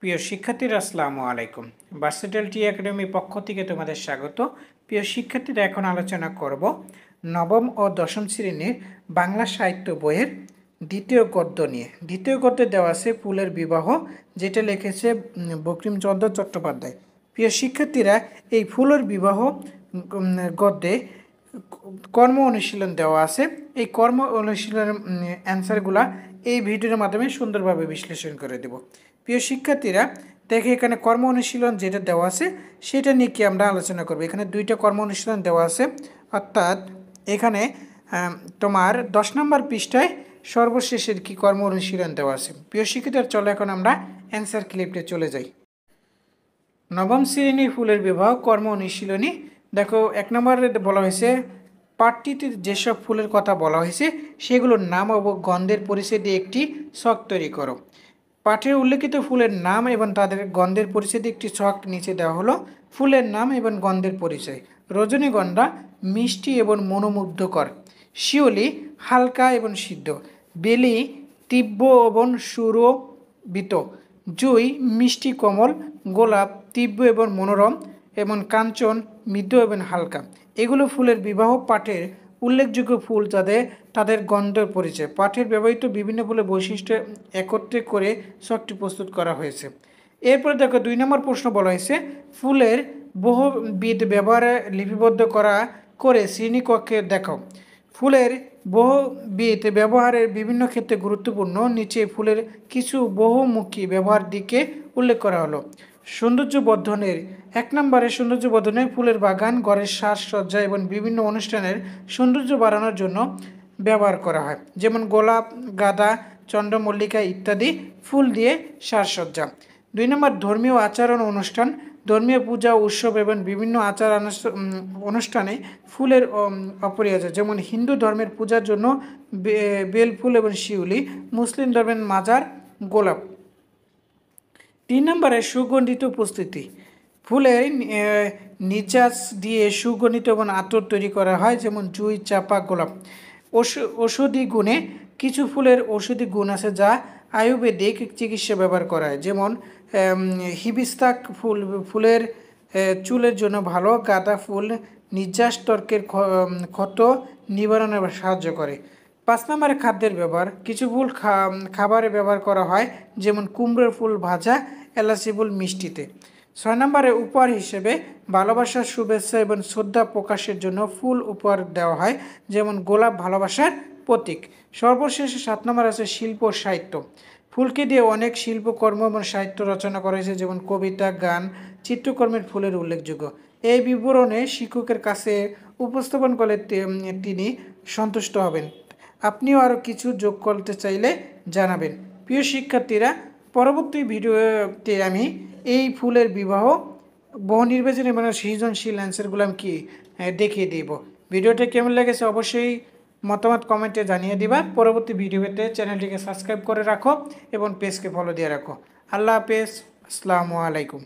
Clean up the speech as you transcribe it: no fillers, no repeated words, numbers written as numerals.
প্রিয় শিক্ষার্থীরা আসসালামু আলাইকুম। ভার্সেটাইল টি একাডেমি পক্ষ থেকে তোমাদের স্বাগত। প্রিয় শিক্ষার্থীরা, এখন আলোচনা করব নবম ও দশম শ্রেণীর বাংলা সাহিত্য বইয়ের দ্বিতীয় গদ্য নিয়ে। দ্বিতীয় গদ্যে দেওয়া আছে ফুলের বিবাহ, যেটা লিখেছে বঙ্কিমচন্দ্র চট্টোপাধ্যায়। প্রিয় শিক্ষার্থীরা, এই ফুলের বিবাহ গদ্যে কর্ম অনুশীলন দেওয়া আছে। এই কর্ম অনুশীলনের অ্যান্সারগুলা এই ভিডিওর মাধ্যমে সুন্দরভাবে বিশ্লেষণ করে দেব। প্রিয় শিক্ষার্থীরা, দেখে এখানে কর্ম অনুশীলন যেটা দেওয়া আছে সেটা নিয়ে কি আমরা আলোচনা করব। এখানে দুইটা কর্ম অনুশীলন দেওয়া আছে, অর্থাৎ এখানে তোমার 10 নম্বর পৃষ্ঠায় সর্বশেষের কি কর্ম অনুশীলন দেওয়া আছে। প্রিয় শিক্ষার্থীরা, চলো এখন আমরা অ্যান্সার ক্লিপে চলে যাই। নবম শ্রেণীর ফুলের বিবাহ কর্ম অনুশীলনী। দেখো, 1 নম্বরে বলা হয়েছে পাঠটিতে যেসব ফুলের কথা বলা হয়েছে সেগুলোর নাম ও গন্ধের পরিচয় দিয়ে একটি ছক তৈরি করো। পাঠের উল্লেখিত ফুলের নাম এবং তাদের গন্ধের পরিচয় দিয়ে একটি ছক নিচে দেওয়া হলো। ফুলের নাম এবং গন্ধের পরিচয়: রজনীগন্ধা মিষ্টি এবং মনোমুগ্ধকর, শিউলি হালকা এবং সিদ্ধ, বেলি তীব্র এবং সুরভিত, জুই মিষ্টি কোমল, গোলাপ তীব্র এবং মনোরম, এবং কাঞ্চন মৃদু এবং হালকা। এগুলো ফুলের বিবাহ পাঠের উল্লেখযোগ্য ফুল তাদের গন্ধের পরিচয়। পাঠের ব্যবহৃত বিভিন্ন ফুলের বৈশিষ্ট্য একত্রে করে ছকটি প্রস্তুত করা হয়েছে। এরপরে দেখো, 2 নম্বর প্রশ্ন বলা হয়েছে ফুলের বহুবিধ ব্যবহারে লিপিবদ্ধ করে শ্রেণীকক্ষে দেখাও। ফুলের বহুবিধ ব্যবহারের বিভিন্ন ক্ষেত্রে গুরুত্বপূর্ণ নিচে ফুলের কিছু বহুমুখী ব্যবহার দিকে উল্লেখ করা হলো। সৌন্দর্য বর্ধনের 1 নম্বরে সৌন্দর্য বর্ধনে ফুলের বাগান, ঘরের সাজসজ্জা এবং বিভিন্ন অনুষ্ঠানের সৌন্দর্য বাড়ানোর জন্য ব্যবহার করা হয়, যেমন গোলাপ, গাঁদা, চন্দ্রমল্লিকা ইত্যাদি ফুল দিয়ে সাজসজ্জা। 2 নম্বর ধর্মীয় আচরণ অনুষ্ঠান, ধর্মীয় পূজা উৎসব এবং বিভিন্ন আচার অনুষ্ঠানে ফুলের অপরিহার্য, যেমন হিন্দু ধর্মের পূজার জন্য বেলফুল এবং শিউলি, মুসলিম ধর্মের মাজার গোলাপ। 3 নম্বরে সুগন্ধিত উপস্থিতি, ফুলের নির্যাস দিয়ে সুগন্ধিত এবং আতর তৈরি করা হয়, যেমন জুই, চাপা, গোলাপ। ঔষধি গুণে, কিছু ফুলের ঔষধি গুণ আছে যা আয়ুর্বেদিক চিকিৎসা ব্যবহার করা হয়, যেমন হিবিস্কাস ফুলের চুলের জন্য ভালো, গাঁদা ফুল নির্যাস তর্কের ক্ষত নিবারণে সাহায্য করে। 5 নম্বরে খাদ্যের ব্যবহার, কিছু ফুল খাবারে ব্যবহার করা হয়, যেমন কুমড়োর ফুল ভাজা, এলাচি ফুল মিষ্টিতে। 6 নম্বরে উপহার হিসেবে ভালোবাসার শুভেচ্ছা এবং শ্রদ্ধা প্রকাশের জন্য ফুল উপহার দেওয়া হয়, যেমন গোলাপ ভালোবাসার প্রতীক। সর্বশেষে 7 নম্বর আছে শিল্প ও সাহিত্য। ফুলকে দিয়ে অনেক শিল্পকর্ম এবং সাহিত্য রচনা করা হয়েছে, যেমন কবিতা, গান, চিত্রকর্মের ফুলের উল্লেখযোগ্য। এই বিবরণে শিক্ষকের কাছে উপস্থাপন করলে তিনি সন্তুষ্ট হবেন। আপনিও আরও কিছু যোগ করতে চাইলে জানাবেন। প্রিয় শিক্ষার্থীরা, পরবর্তী ভিডিওতে আমি এই ফুলের বিবাহ বহু নির্বাচনী এবং সৃজনশীল অ্যান্সারগুলো আমি দেখিয়ে দিব। ভিডিওটা কেমন লেগেছে অবশ্যই মতামত কমেন্টে জানিয়ে দিবা। পরবর্তী ভিডিওতে চ্যানেলটিকে সাবস্ক্রাইব করে রাখো এবং পেজকে ফলো দিয়ে রাখো। আল্লাহ হাফেজ, আসসালামু আলাইকুম।